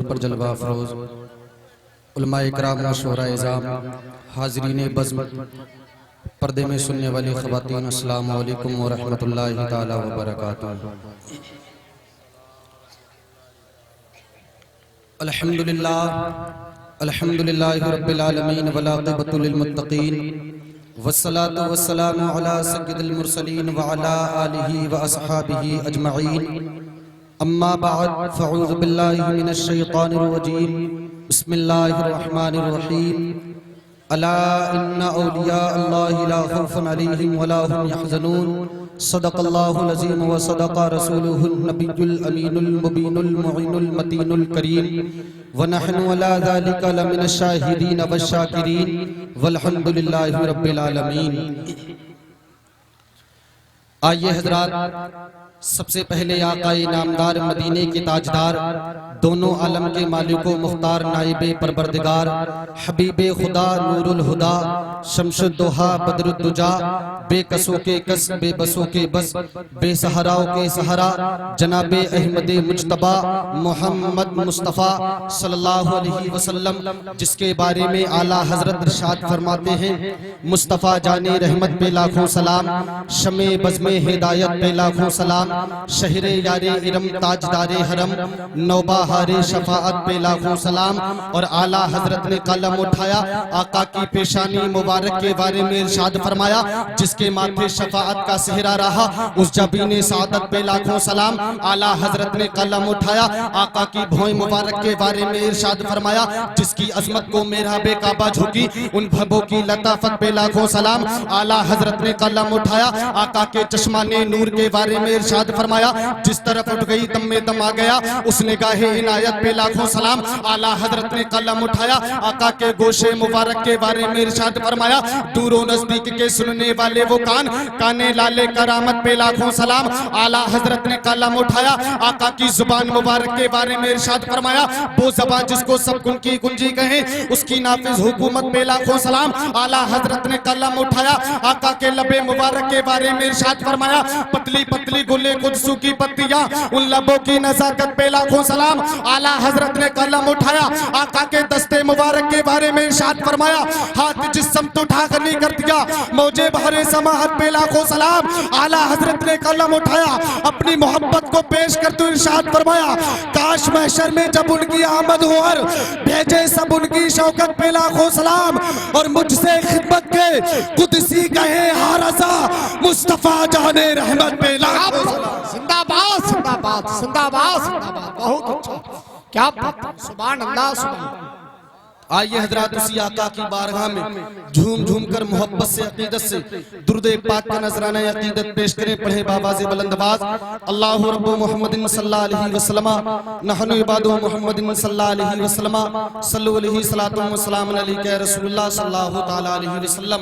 पर जलवा अफरोज उलमाए इकराम व शुहराए इज़ाम, हाज़रीन बज़्म, पर्दे में सुनने वाली ख़वातीन, अस्सलामु अलैकुम व रहमतुल्लाहि ताला व बरकातुहू। अल्हम्दुलिल्लाहि रब्बिल आलमीन वल आक़िबतु लिल मुत्तक़ीन वस्सलातु वस्सलामु अला सय्यिदिल मुरसलीन व अला आलिहि व अस्हाबिहि अजमईन। अम्मा बअद, फ़अऊज़ु बिल्लाहि मिनश शैतानिर रजीम। बिस्मिल्लाहिर रहमानिर रहीम। अला इन्ना औलिया अल्लाहि ला खौफुन अलैहिम व ला हुम यहज़नून। सदक़ल्लाहुल अज़ीम व सदक़ रसूलुहुन नबियुल अमीनुल मुबीनुल मुईनुल मतीनुल करीम व नहनु अला ज़ालिका लमिनश शाहिदीन व शाकिरीन वल्हम्दुलिल्लाहि रब्बिल आलमीन। आइए हज़रात, सबसे पहले आकाए नामदार मदीने के ताजदार, दोनों आलम के मालिको मुख्तार नाइबे परवरदिगार, हबीबे खुदा नूरुल हुदा, शमशुद्दोहा बदरुद्दुजा, बेकसों के कस बेबसों के बस, बेसहाराओं के सहारा, जनाबे अहमदे मुज्तबा मोहम्मद मुस्तफ़ा सल्लल्लाहु अलैहि वसल्लम, जिसके बारे में आला हजरत इरशाद फरमाते हैं, मुस्तफ़ा जाने रहमत पे लाखों सलाम, शमे बज़्मे हिदायत पे लाखों सलाम, शहरे यारे इरम ताजदारे हरम, नौबहारे शफाअत पे लाखों सलाम। और आला हजरत ने कलम उठाया, आका की पेशानी मुबारक के बारे में इरशाद फरमाया, जिसके माथे शफाअत का सेहरा रहा, उस जबीने सादत पे लाखों सलाम। आला हजरत ने कलम उठाया, आका की भौं मुबारक के बारे में इरशाद फरमाया, जिसकी अजमत को मेहराबे काबा झुकी, उन भबों की लताफत पे लाखों सलाम। आला हजरत ने कलम उठाया, आका के चश्माने नूर के बारे में इरशाद फरमाया, जिस तरफ उठ गई दम में दम आ गया, उस निगाहे इनायत पे लाखों सलाम। आला हजरत ने कलम उठाया, आका के गोशे मुबारक के बारे में इरशाद फरमाया, दूरों नजदीक के सुनने वाले वो कान, काने लाले करामत पे लाखों सलाम। आला हजरत ने कलम उठाया, आका की जुबान मुबारक के बारे में इरशाद फरमाया, वो ज़बान जिसको सब कुंकी कुंजी कहे, उसकी नाफिज हुकूमत पे लाखों सलाम। आला हजरत ने कलम उठाया, आका के लबे मुबारक के बारे में इरशाद फरमाया, पतली पतली गुले कुदसू की पत्तियां, उन लबों की नज़ाकत पे लाखों सलाम। आला हजरत ने कलम उठाया, आका के दस्ते मुबारक के बारे में इरशाद फरमाया, हाथ जिस्म तो उठा कर नहीं कर दिया, मौजे बहरे समाहत पे लाखों सलाम। आला हजरत ने कलम उठाया, अपनी मोहब्बत को पेश करते हुए इरशाद फरमाया, काश महशर में जब उनकी आमद हो और भेजे सब उनकी शौकत पे लाखों सलाम। और मुझसे खिदमत के कुदसी कहे हारसा, मुस्तफा जाने रहमत पे लाखों सलाम। जिंदाबाद जिंदाबाद जिंदाबाद जिंदाबाद। बहुत अच्छा, क्या बात, सुभान अल्लाह सुभान। आइए हजरात, उसी आका की बारगाह में झूम झूम कर मोहब्बत से अकीदत से दुरूद पाक का नजराना अकीदत पेश करें। पढ़े बाबाज़े बुलंदबाज, अल्लाहु रब्बु मुहम्मदिन सल्लल्लाहु अलैहि वसल्लम, नहनु इबादु मुहम्मदिन सल्लल्लाहु अलैहि वसल्लम, सल्लु अलैहि सलातु व सलाम अलैका या रसूलुल्लाह सल्लल्लाहु तआला अलैहि वसल्लम।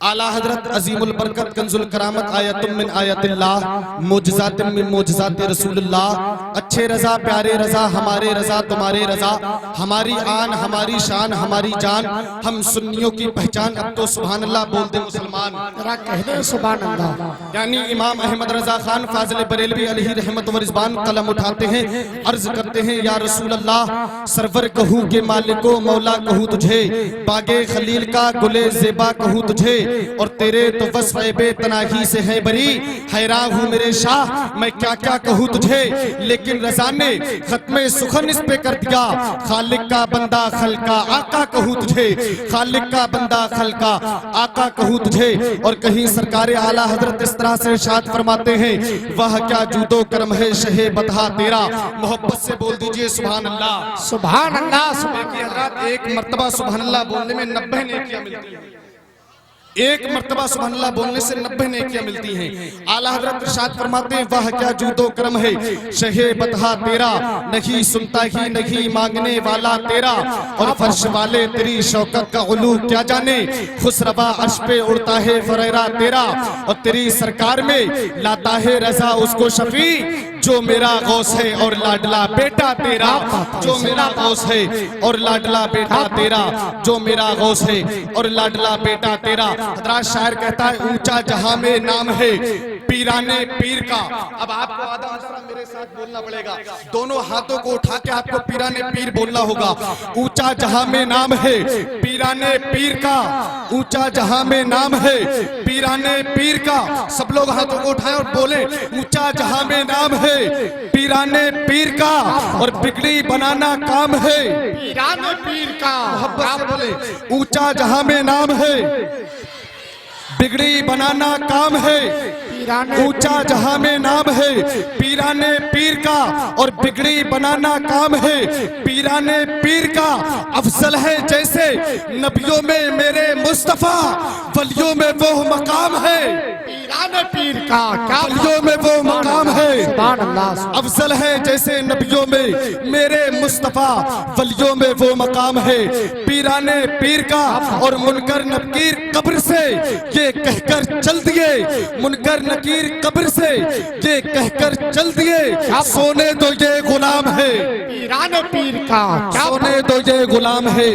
आला हजरत अजीमुल बरकत कंजुल करामत आयतुम मिन आयतिल्लाह, मुजज़ातिम मिन मुजज़ाति रसूलुल्लाह। अच्छे रजा प्यारे रजा, हमारे रजा तुम्हारे रजा, हमारी आन हमारी शान हमारी जान, हम सुन्नियों की पहचान। अब तो सुभान अल्लाह बोल दे मुसलमान, जरा कह दे सुभान अल्लाह। यानी इमाम अहमद रजा खान फाजिल बरेलवी अलैहि रहमत व रिज़वान कलम उठाते हैं, अर्ज करते हैं, या रसूल अल्लाह, सरवर कहूँ के मालिको मौला कहूँ तुझे, बागे खलील का गुले ज़ेबा कहूँ तुझे, और तेरे तो वस्फ़ बेतनाही से है बरी, हैरान हूँ मेरे शाह मैं क्या क्या कहूँ तुझे। लेकिन रज़ा ने खत्मे सुखन इस पे कर दिया, खालिक का बंदा खलका आका कहूँ तुझे, खालिक का बंदा खलका आका कहूँ तुझे। और कहीं सरकार आला हजरत इस तरह से इरशाद फरमाते हैं, वह क्या जूदो करम है शहे बतहा तेरा। मोहब्बत से बोल दीजिए सुभान अल्लाह सुभान अल्लाह सुभान। देखिए हजरात, एक मर्तबा सुभान अल्लाह बोलने में 90 नेकियां मिलती हैं। एक मर्तबा सुभान अल्लाह बोलने से 90 नेकियां मिलती हैं। आला हजरत इरशाद फरमाते हैं, वह क्या जूदो करम है शहे बतहा तेरा, नहीं सुनता ही नहीं मांगने वाला तेरा, और फर्श वाले तेरी शौकत का उलू क्या जाने, खुसरवा अर्श पे उड़ता है फरेरा तेरा। और तेरी सरकार में लाता है रजा उसको शफी, जो मेरा गौस है और लाडला बेटा तेरा, जो मेरा गौस है और लाडला बेटा तेरा, जो मेरा गौस है और लाडला बेटा तेरा। हजरात शायर कहता है, ऊंचा जहां में नाम है पीराने पीर का। अब आपको आधा हज़ारा मेरे साथ बोलना पड़ेगा, दोनों हाथों को उठा के आपको पीराने पीर बोलना होगा। ऊंचा जहां में नाम है पीराने पीर का, ऊंचा जहां में नाम है पीराने पीर का। सब लोग हाथों को उठाएं और बोले, ऊंचा जहां में नाम है पीराने पीर का, और बिगड़ी बनाना काम है पीराने पीर का। मोहब्बत से बोले, ऊंचा जहां में नाम है बिगड़ी बनाना काम है, ऊंचा जहां में नाम है पीराने पीर का, और बिगड़ी बनाना काम है पीराने पीर का। अफजल है जैसे नबियों में मेरे मुस्तफा, वलियों में वो मकाम है पीराने पीर का। क्या वलियों में वो मकाम है। सुभान अल्लाह। अफजल है जैसे नबियों में मेरे मुस्तफा, वलियों में वो मकाम है पीराने पीर का। और मुनकर नकीर कब्र से ये कहकर चल दिए, मुनकर नकीर कब्र से ये कहकर चल दिए, सोने दो ये गुलाम है पीराने पीर का। क्या सोने दो ये गुलाम है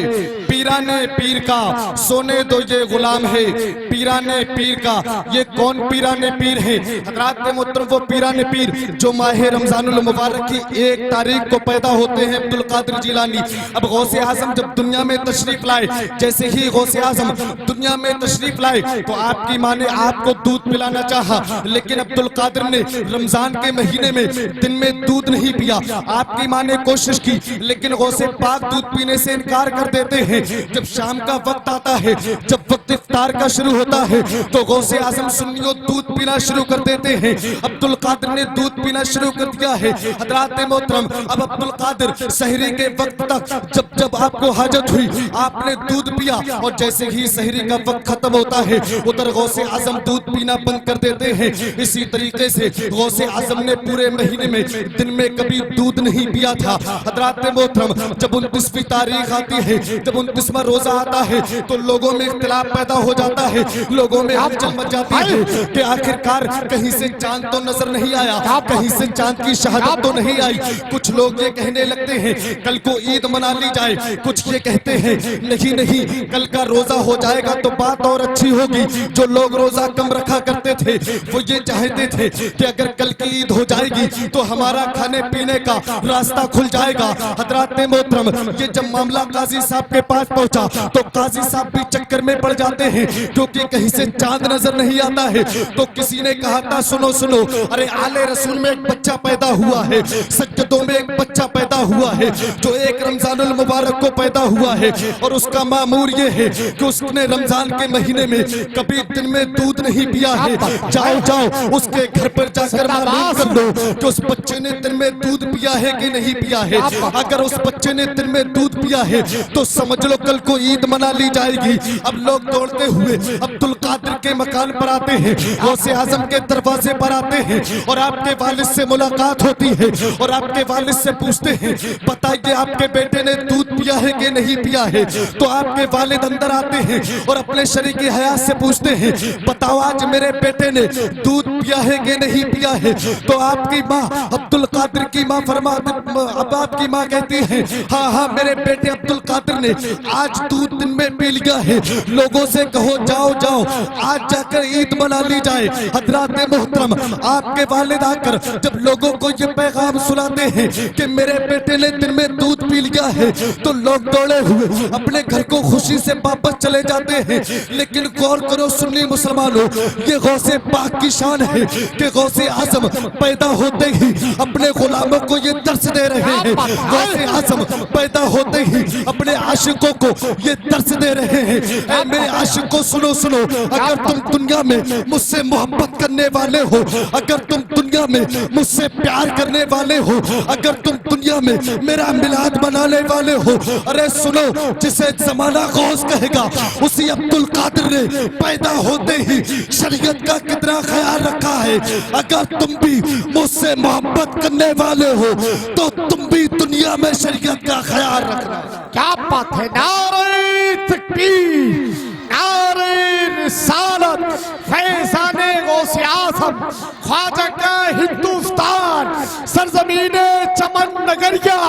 पीराने पीर का, सोने दो ये गुलाम है पीराने पीर का। ये कौन पीराने पीर है हज़रात मोहतरम? वो पीराने पीर जो माह रमजानुल मुबारक की 1 तारीख को पैदा होते हैं, अब्दुल कादिर जिलानी। अब गौसे आजम जब दुनिया में तशरीफ लाए, जैसे ही गौसे आजम दुनिया में तशरीफ लाए तो आपकी माँ ने आपको दूध पिलाना चाहा, लेकिन अब्दुल कादिर ने रमजान के महीने में दिन में दूध नहीं पिया। आपकी माँ ने कोशिश की, लेकिन गौसे पाक दूध पीने से इनकार कर देते हैं। जब शाम का वक्त आता है, जब वक्त इफ्तार का शुरू होता है, तो गौसे आजम सुन्नियों दूध पीना शुरू कर देते हैं। अब्दुल कादिर ने दूध पीना शुरू कर दिया है हज़रात मोहतरम। अब अब्दुल कादिर सहरी के वक्त तक जब जब आपको हाजत हुई आपने दूध पिया, और जैसे ही सहरी का वक्त खत्म होता है उधर गौसे आजम दूध पीना बंद कर देते हैं। इसी तरीके से गौसे आजम ने पूरे महीने में दिन में कभी दूध नहीं पिया था हज़रात मोहतरम। जब 29वीं तारीख आती है, जब 29वां रोजा आता है, तो लोगों में इख्तिलाफ पैदा हो जाता है, लोगों में हलचल मच जाती है कि आखिरकार कहीं से चांद तो नजर नहीं आया, कहीं से चांद की शहादत तो नहीं आई। कुछ लोग ये कहने लगते हैं कल को ईद मना ली जाए, कुछ ये कहते हैं नहीं नहीं कल का रोजा हो जाएगा तो बात और अच्छी होगी। जो लोग रोजा कम रखा करते थे वो ये चाहते थे कि अगर कल की ईद हो जाएगी तो हमारा खाने पीने का रास्ता खुल जाएगा। हज़रात मोहतरम, ये जब मामला काजी साहब के पास पहुंचा तो काजी साहब भी चक्कर में पड़ जाते हैं, क्योंकि कहीं से चांद नजर नहीं आता है। तो किसी ने कहा था सुनो सुनो, अरे आले रसूल में एक बच्चा पैदा हुआ है, सज्जदों में एक बच्चा पैदा हुआ है जो एक रमजानुल मुबारक को पैदा हुआ है, और उसका मामूर ये है कि उसने रमजान के महीने में कभी दिन में दूध नहीं पिया है। जाओ जाओ उसके घर पर जाकर मालूम कर लो कि उस बच्चे ने दिन में दूध पिया है कि नहीं पिया है। अगर उस बच्चे ने दिन में दूध पिया है तो समझ लो कल को ईद मना ली जाएगी। अब लोग दौड़ते हुए अब्दुल कादिर के मकान पर आते हैं, गौसे आजम के दरवाजे पर आते हैं, और आपके वालिद से मुलाकात होती है, और आपके वालिद से पूछते हैं बताइए आपके बेटे ने दूध पिया है कि नहीं पिया है। तो आपके वालिद अंदर आते हैं और अपने शरीके हयात से पूछते हैं बताओ आज मेरे बेटे ने दूध पिया है कि नहीं पिया है। तो आपकी माँ अब्दुल कादिर की माँ अब आपकी माँ कहती है हाँ हाँ मेरे बेटे अब्दुल कादिर ने आज दूध दिन में पी लिया है। लोगों से कहो जाओ जाओ आज जाकर ईद मना ली जाए। हज़रात मोहतरम, आपके वालिद आकर जब लोगों को ये पैगाम सुनाते हैं कि मेरे बेटे ने दिन में दूध पी लिया है, तो लोग दौड़े हुए अपने घर को खुशी से वापस चले जाते हैं। लेकिन गौर करो सुन्नी मुसलमानों, ये गौसे पाक की शान है कि गौसे आजम पैदा होते ही अपने गुलामों को ये दर्स दे रहे हैं। गौसे आजम पैदा होते ही अपने आशिकों को ये दर्स दे रहे हैं। ऐ मेरे आशिकों सुनो सुनो, अगर तुम दुनिया में मुझसे मोहब्बत करने वाले हो, अगर तुम दुनिया में मुझसे प्यार करने वाले हो, अगर तुम दुनिया में मेरा मिलाद मनाने वाले हो, अरे सुनो जिसे जमाना गौस कहेगा उसी अब्दुल कादिर ने पैदा होते ही शरीयत का कितना ख्याल रखा है। अगर तुम भी मुझसे मोहब्बत करने वाले हो तो तुम भी दुनिया में शरीयत का ख्याल रखना। क्या बात है। नारे तकबीर, नारे रिसालत, फैज़ाने गौसे आज़म, ख्वाजा का हिंदुस्तान, सरजमीने चमन नगरिया,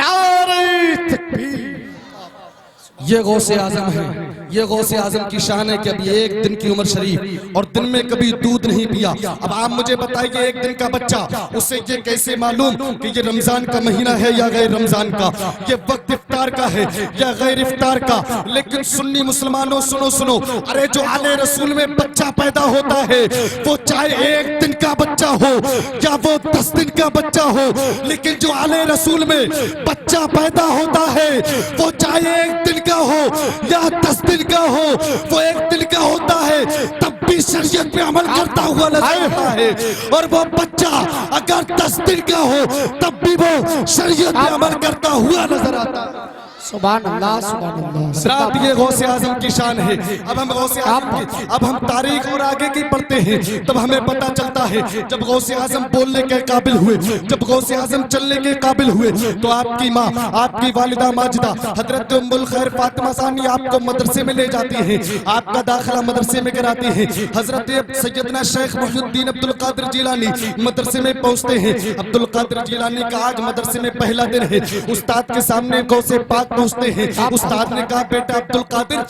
नारे तकबीर। ये गौसे आजम है, ये गौसे आजम की शान है कि अभी एक दिन की उम्र शरीफ और दिन में कभी दूध नहीं पिया। अब आप मुझे बताइए एक दिन का बच्चा, उसे ये कैसे मालूम कि ये रमजान का महीना है या गैर रमजान का, ये वक्त इफ्तार का है या गैर इफ्तार का। लेकिन सुन्नी मुसलमानों सुनो सुनो, अरे जो आले रसूल में बच्चा पैदा होता है वो चाहे एक दिन का बच्चा हो या वो 10 दिन का बच्चा हो, लेकिन जो आले रसूल में बच्चा पैदा होता है वो चाहे एक दिन का हो या 10 दिन का हो, वो एक दिन का होता है तब भी शरीयत पे अमल करता हुआ नजर आता है। और वो बच्चा अगर 10 दिन का हो तब भी वो शरीयत पे अमल करता हुआ नजर आता है। सुभान अल्लाह, सुभान अल्लाह। रात ये गौसे आजम की शान है। अब हम गौसे आजम की अब हम तारीख और आगे की पढ़ते हैं तब हमें पता चलता है जब गौसे आजम बोलने के काबिल हुए, जब गौसे आजम चलने के काबिल हुए तो आपकी माँ, आपकी वालिदा माजिदा हजरत उम्मुल खैर फातिमा सानी आपको मदरसे में ले जाती हैं, आपका दाखिला मदरसे में कराती हैं। हजरत सैयदना शेख मुहिउद्दीन अब्दुल कादिर जिलानी मदरसे में पहुंचते हैं। अब्दुल कादिर जिलानी का आज मदरसे में पहला दिन है। उस्ताद के सामने गौसे पाक पहुंचते हैं। उस्ताद ने कहा बेटा अब्दुल कादिर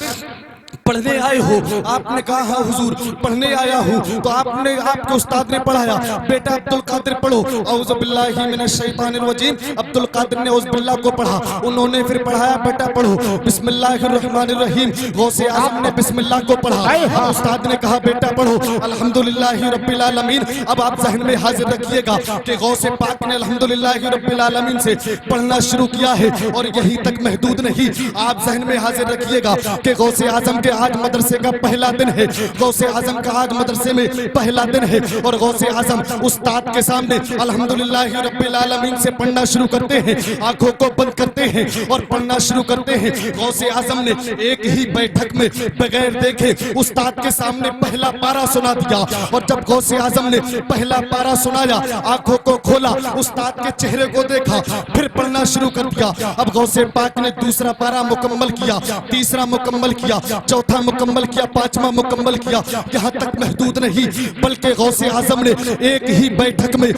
पढ़ने आए हो? आपने कहा हाँ हुजूर पढ़ने आया हूँ। तो आपने आपके उस्ताद ने पढ़ाया बेटा अब्दुल कादिर पढ़ो, औज़ु बिल्लाहि मिनश शैतानिर रजीम। अब्दुल कादिर ने औज़ु बिल्लाह को पढ़ा, उन्होंने फिर पढ़ाया बेटा पढ़ो बिस्मिल्लाहिर रहमानिर रहीम। गौसे आज़म ने बिस्मिल्लाह को पढ़ा, उस्ताद ने कहा बेटा पढ़ो अल्हम्दुलिल्लाहि रब्बिल आलमीन। अब आप ज़हन में हाजिर रखिएगा कि गौसे पाक ने अल्हम्दुलिल्लाहि रब्बिल आलमीन से पढ़ना शुरू किया है और यहीं तक महदूद नहीं। आप ज़हन में हाजिर रखिएगा कि गौसे आज़म के आज मदरसे का पहला दिन है, गौसे आजम का आज मदरसे में पहला दिन है और गौसे आजम उस्ताद के सामने अल्हम्दुलिल्लाहि रब्बिल आलमीन से पढ़ना शुरू करते हैं। आंखों को बंद करते हैं और पढ़ना शुरू करते हैं। गौसे आजम ने एक ही बैठक में बगैर देखे उस्ताद के सामने पहला पारा सुना दिया और जब गौसे आजम ने पहला पारा सुनाया, आंखों को खोला, उस्ताद के चेहरे को देखा, फिर पढ़ना शुरू कर दिया। अब गौसे पाक ने दूसरा पारा मुकम्मल किया, तीसरा मुकम्मल किया, चौथा मुकम्मल किया, पांचवा मुकम्मल किया। यहाँ तक महदूद नहीं बल्कि गौसे आजम ने एक ही बैठक में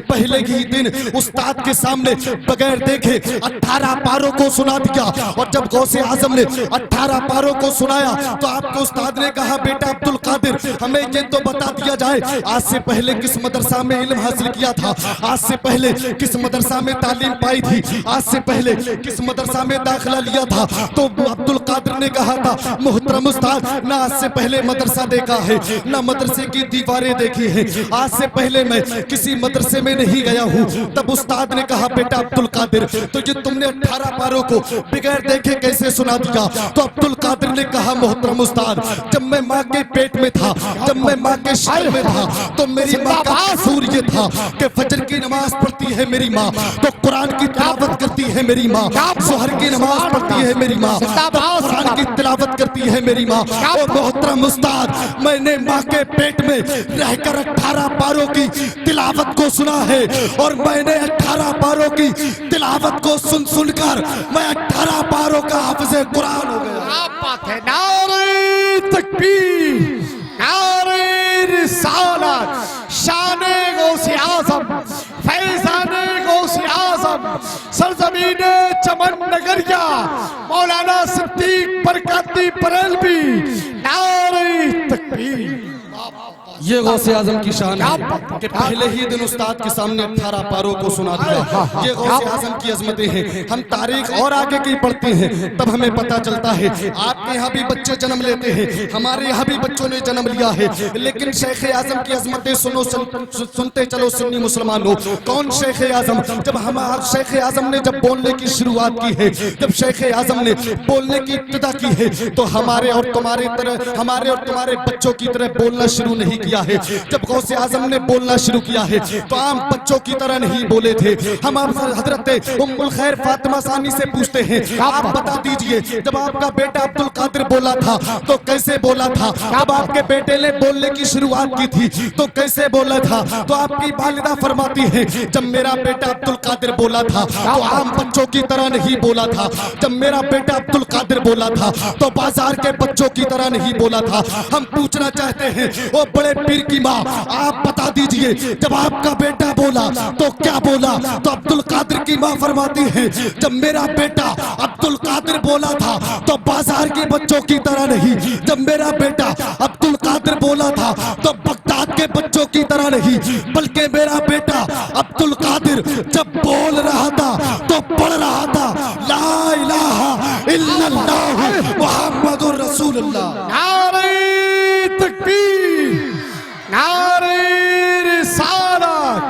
पहले ही दिन उस्ताद के सामने बगैर देखे 18 पारों को सुना दिया। और जब गौसे आजम ने 18 पारों को सुनाया तो आपके उस्ताद ने कहा बेटा अब्दुल कादिर हमें ये तो बता दिया जाए आज से पहले किस मदरसा में इल्म हासिल किया था, आज से पहले किस मदरसा में तालीम पाई थी, आज से पहले किस मदरसा में दाखिला लिया था। तो अब्दुल कादिर ने कहा था मोहतरम उस्ताद ना आज से पहले मदरसा देखा है ना मदरसे की दीवारें देखी है, आज से पहले मैं किसी मदरसे में नहीं गया हूँ। तब उस्ताद ने कहा बेटा अब्दुल कादिर तो ये तुमने 18 पारों को बगैर देखे कैसे सुना दिया? तो अब्दुल कादिर ने कहा मोहतरम उस्ताद जब मैं माँ के पेट में था, जब मैं माँ के शरीर में था तो मेरी माँ का कसूर ये था कि फजर की नमाज पढ़ती है मेरी माँ, तो कुरान की तिलावत करती है मेरी माँ, ज़ोहर की नमाज पढ़ती है मेरी माँ, कुरान की तिलावत करती है मेरी माँ। और मोहतरम उस्ताद मैंने माँ के पेट में रहकर 18 पारों की तिलावत को सुना है और मैंने 18 पारों की तिलावत को सुन सुनकर मैं 18 पारों का हाफिज़े कुरान हो गया। क्या बात है, नारे तकबीर, नारे रिसालत, शाने गौसे आज़म, फैज़ाने गौसे आज़म, सरज़मीने चमन नगरिया मौलाना सिद्दीक बरकती बरेलवी, नारे तकबीर। ये गौसे आजम की शान है कि पहले ही दिन उस्ताद के सामने 18 पारों को सुना दिया। ये गौसे आजम की अजमतें हैं। हम तारीख और आगे की पढ़ते हैं तब हमें पता चलता है आपके यहाँ भी बच्चे जन्म लेते हैं, हमारे यहाँ भी बच्चों ने जन्म लिया है, लेकिन शेख आजम की अजमतें सुनो सुनते चलो सुन्नी मुसलमानों। कौन शेख आजम? जब हमारे शेख आजम ने जब बोलने की शुरुआत की है, जब शेख आजम ने बोलने की इब्तिदा की है तो हमारे और तुम्हारे बच्चों की तरह बोलना शुरू नहीं किया है। जब गौसे आजम ने बोलना शुरू किया है तो आम बच्चों की तरह नहीं बोले थे। हम आप हजरत उम्मुल खैर फातिमा सानी से पूछते हैं आप बता दीजिए जब आपका बेटा अब्दुल कादिर बोला था तो कैसे बोला था? जब आपके बेटे ने बोलने की शुरुआत की थी तो कैसे बोला था? तो आपकी वालिदा फरमाती है जब मेरा बेटा अब्दुल कादिर बोला था तो आम बच्चों की तरह नहीं बोला था। जब मेरा बेटा अब्दुल कादिर बोला था तो बाजार के बच्चों की तरह नहीं बोला था। हम पूछना चाहते हैं वो बड़े पीर की माँ, आप बता दीजिए जब आपका बेटा बोला तो क्या बोला? तो अब्दुल कादिर की माँ फरमाती है जब मेरा बेटा अब्दुल कादिर बोला था तो बाजार के बच्चों की तरह नहीं, जब मेरा बेटा अब्दुल कादिर बोला था तो बगदाद के बच्चों की तरह नहीं, बल्कि मेरा बेटा अब्दुल कादिर जब बोल रहा था तो पढ़ रहा था ला इलाहा इल्लल्लाह मुहम्मदुर रसूलुल्लाह। नारे तकबीर, नारे रिसालत,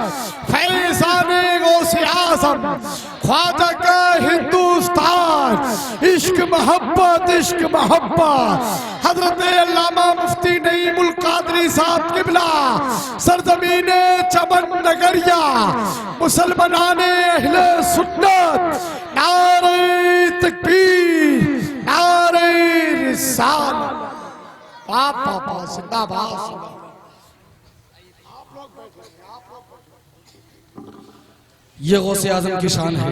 फैज़ाने गौसे आज़म, ख्वाजा का हिंदुस्तान, इश्क मोहब्बत, इश्क मोहब्बत। हजरत अल्लामा मुफ्ती नईमुल कादरी साहब किबला, सरजमीने चमन नगरिया, मुसलमानाने अहले सुन्नत, नारे तकबीर, नारे रिसालत। बाप बाबा जिंदाबाद। ये गौसे आजम की शान है।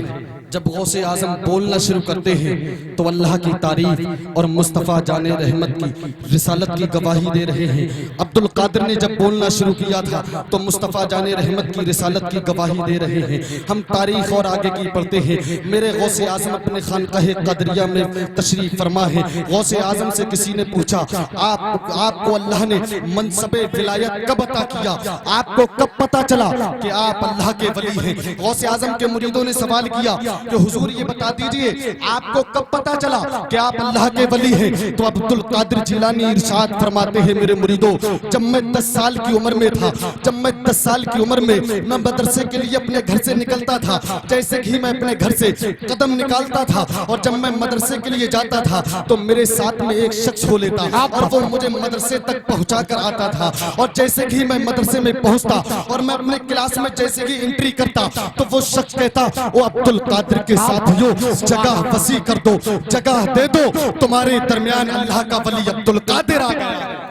जब गौसे आजम बोलना शुरू करते हैं तो अल्लाह की तारीफ और मुस्तफ़ा जाने रहमत की रिसालत की गवाही दे रहे हैं। अब्दुल कादिर ने जब बोलना शुरू किया था तो मुस्तफ़ा जाने रहमत की रिसालत की गवाही दे रहे हैं। हम तारीख और आगे की पढ़ते हैं। मेरे गौसे आजम अपने खानकाह क़दरिया में तशरीफ फरमा है। गौसे आजम से किसी ने पूछा आपको अल्लाह ने मनसबे विलायत कब अता किया? आपको कब पता चला कि आप अल्लाह के वली हैं? गौसे आजम के मुरीदों ने सवाल किया कि हुजूर ये बता दीजिए आपको कब पता चला कि आप अल्लाह के वली हैं? तो अब्दुल कादिर जिलानी इरशाद फरमाते हैं मेरे मुरीदों, जब मैं 10 साल की उम्र में था, जब मैं 10 साल की उम्र में मैं मदरसे के लिए अपने घर से निकलता था, जैसे ही मैं अपने घर से कदम निकालता था और जब मैं मदरसे के लिए जाता था तो मेरे साथ में एक शख्स हो लेता और वो मुझे मदरसे तक पहुंचा कर आता था। और जैसे ही मैं मदरसे में पहुंचता और मैं अपने क्लास में जैसे ही एंट्री करता तो वो शख्स कहता वो अब्दुल कादिर के साथियों जगह वसी कर दो, जगह दे दो, तुम्हारे दरमियान अल्लाह का वली अब्दुल कादिर आ गया।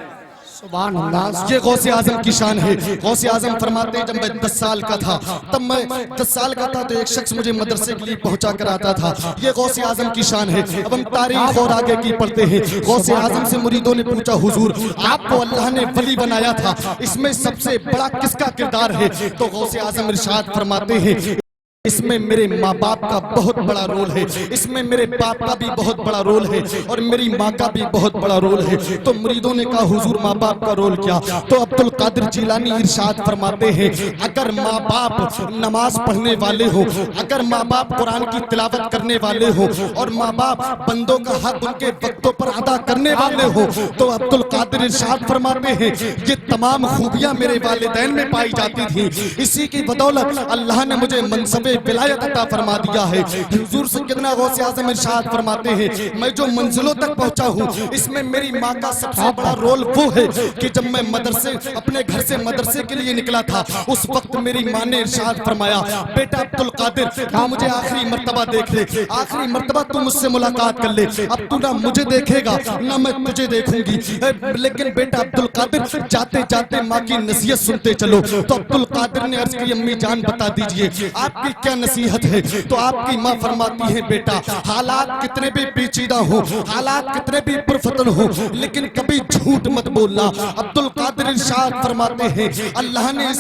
सुभान अल्लाह। ये गौसे आजम की शान है। गौसे आजम फरमाते हैं जब मैं 10 साल का था, तब मैं 10 साल का था तो एक शख्स मुझे मदरसे के लिए पहुंचा कर आता था। ये गौसे आजम की शान है। अब हम तारीख और आगे की पढ़ते हैं। गौसे आजम से मुरीदों ने पूछा हुजूर आपको अल्लाह ने वली बनाया था, इसमें सबसे बड़ा किसका किरदार है? तो गौसे आजम इरशाद फरमाते हैं इसमें मेरे माँ बाप का बहुत बड़ा रोल है, इसमें मेरे बाप का भी बहुत बड़ा रोल है और मेरी माँ का भी बहुत बड़ा रोल है। तो मुरीदों ने कहा हुजूर माँ बाप का रोल क्या? तो अब्दुल कादिर जिलानी इरशाद फरमाते हैं अगर माँ बाप नमाज पढ़ने वाले हो, अगर माँ बाप कुरान की तिलावत करने वाले हो और माँ बाप बंदों का हक उनके वक्तों पर अदा करने वाले हो तो अब्दुल कादिर इरशाद फरमाते हैं ये तमाम खूबियां मेरे वालिदैन में पाई जाती थी। इसी की बदौलत अल्लाह ने मुझे मनसबे विलायत अता फरमा दिया है। हुजूर सैयदना गौसे आज़म इरशाद फरमाते हैं मैं जो मंजिलों तक पहुंचा हूं इसमें मेरी माँ का सबसे बड़ा रोल वो है कि जब मैं मदरसे अपने घर से मदरसे के लिए निकला था उस वक्त मेरी माँ ने इरशाद फरमाया बेटा अब्दुल कादिर तू मुझे आखिरी मर्तबा देख ले, आखिरी मर्तबा तू मुझसे मुलाकात कर ले। अब तू ना मुझे देखेगा ना मैं तुझे देखूंगी, लेकिन बेटा अब्दुल कादिर जाते जाते माँ की नसीहत सुनते चलो। तो अब्दुल कादिर ने अर्ज की अम्मी जान बता दीजिए आपकी क्या नसीहत है? तो आपकी माँ फरमाती है बेटा हालात कितने भी पेचीदा हो, हालात कितने भी पुरफतन हो, लेकिन कभी झूठ मत बोलना। अब्दुल कादिर इरशाद फरमाते हैं अल्लाह ने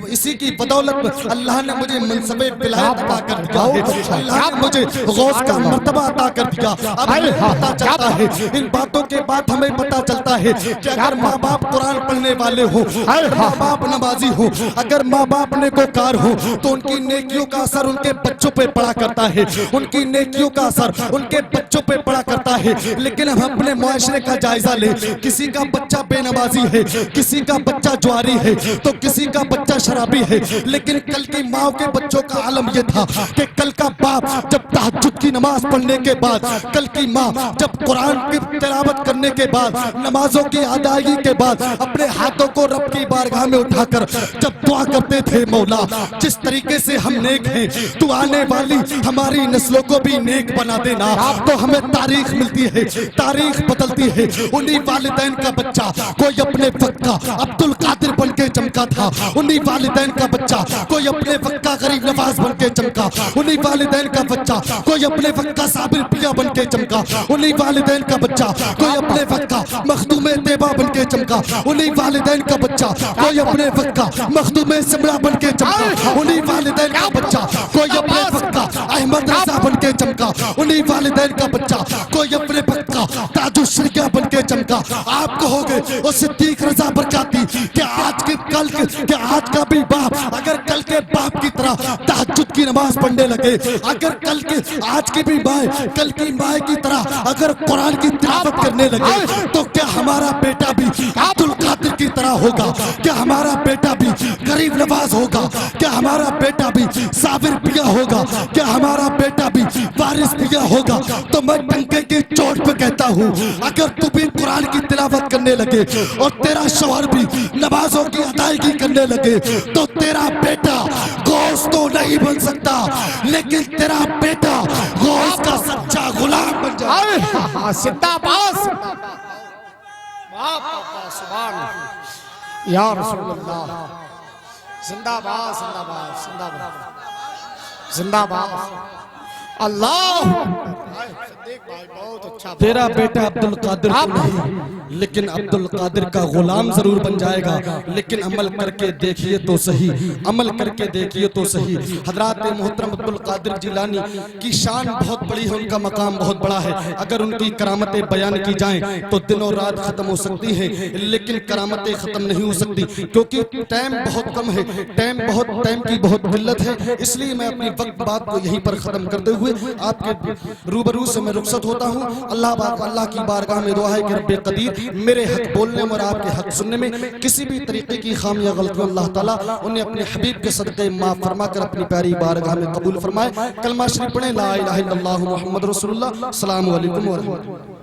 इसी की बदौलत अल्लाह ने मुझे मनसबे विलायत अता कर दिया है, अल्लाह ने मुझे गौस का मर्तबा अता कर दिया। अब हमें पता चलता है, इन बातों के बाद हमें पता चलता है कि अगर माँ बाप कुरान पढ़ने वाले हो, माँ बाप नमाजी हो, अगर माँ बाप नेकोकार हो तो उनकी नेकियों का असर उनके बच्चों पे पड़ा करता है, उनकी नेकियों का असर उनके बच्चों पे पड़ा करता है। लेकिन हम अपने मुआशरे का जायजा ले, किसी का बच्चा बेनमाजी है, किसी का बच्चा जुआरी है तो किसी का बच्चा शराबी है, लेकिन कल की माँ के बच्चों का आलम यह था कि कल का बाप जब तहज्जुद की नमाज पढ़ने के बाद, कल की माँ जब कुरान की तिलावत करने के बाद, नमाजों की अदायगी के बाद अपने हाथों को रब की बारगाह में उठाकर जब दुआ करते थे मौला जिस तरीके से हम नेक हैं, तू आने वाली हमारी नस्लों को भी नेक बना देना। तो हमें तारीख मिलती है, तारीख बदलती है। उन्हीं वालिदैन का बच्चा कोई अपने वक्त का अब्दुल कादिर बन के चमका था, उन्हीं वालिदैन का बच्चा कोई अपने वक्त का गरीब नवाज बन के चमका, उन्हीं वालिदैन का बच्चा कोई अपने वक्त का साबिर पिया बन के चमका, उन्हीं वालिदैन का बच्चा कोई अपने वक्त का मखदूम तेबा बन के चमका, उन्हीं वालिदैन का बच्चा कोई अपने वक्त का मखदूम सिमरा बन के चमका, उन्हीं वालिदैन का बच्चा कोई अपने वक्त का अहमद रजा बन के चमका, उन्हीं वालिदैन का बच्चा कोई अपने वक्त का ताजुश्शरिया बन के चमका। आप कहोगे वो सिद्दीक रजा बरकाती कि आज के कल के कि आज का भी बाप अगर कल के बाप की तरह तहज्जुद की नमाज पढ़ने लगे, अगर कल के आज की भी माए कल की माए की तरह अगर कुरान की तिलावत करने लगे, तो क्या हमारा बेटा भी अब्दुल कादिर की तरह होगा? क्या हमारा बेटा भी गरीब नवाज होगा? क्या हमारा बेटा भी साबिर पिया होगा? क्या हमारा बेटा भी वारिस पिया होगा? तो मैं टंके की चोट पे कहता हूँ, अगर तू भी कुरान की तिलावत करने लगे और तेरा शौहर भी नमाजों की अदायगी करने लगे, तो तेरा बेटा गौस तो नहीं बन सकता, लेकिन तेरा बेटा गौस का सच्चा गुलाम बन जाए। जिंदाबाद सुभान या रसूलुल्लाह, जिंदाबाद जिंदाबाद जिंदाबाद जिंदाबाद अल्लाह। सिद्दीक भाई बहुत अच्छा। तेरा बेटा अब्दुल कादिर तो नहीं, लेकिन अब्दुल कादिर का गुलाम जरूर बन जाएगा। लेकिन अमल करके देखिए तो सही, अमल करके देखिए तो सही। हजरत मोहतरम अब्दुल कादिर जिलानी की शान बहुत बड़ी है, उनका मकाम बहुत बड़ा है। अगर उनकी करामतें बयान की जाएं तो दिनों रात खत्म हो सकती हैं, लेकिन करामतें खत्म नहीं हो सकती, क्योंकि टाइम बहुत कम है, टाइम की बहुत किल्लत है। इसलिए मैं अपनी वक्त बात को यहीं पर खत्म करते हुए आपके रूबरू से मैं रुखसत होता हूँ। अल्लाह की बारगाह में दुआ है कि रब्बे कदीर मेरे हक बोलने में और आपके हक सुनने में किसी भी तरीके की खामी या गलती अल्लाह ताला उन्हें अपने हबीब के सदक़े माफ फरमा कर अपनी प्यारी बारगाह में कबूल फरमाए। कलमा शरीफ पढ़ें, ला इलाहा इल्लल्लाहु मुहम्मद रसूलुल्लाह। अस्सलामु अलैकुम व रहमतुल्लाह।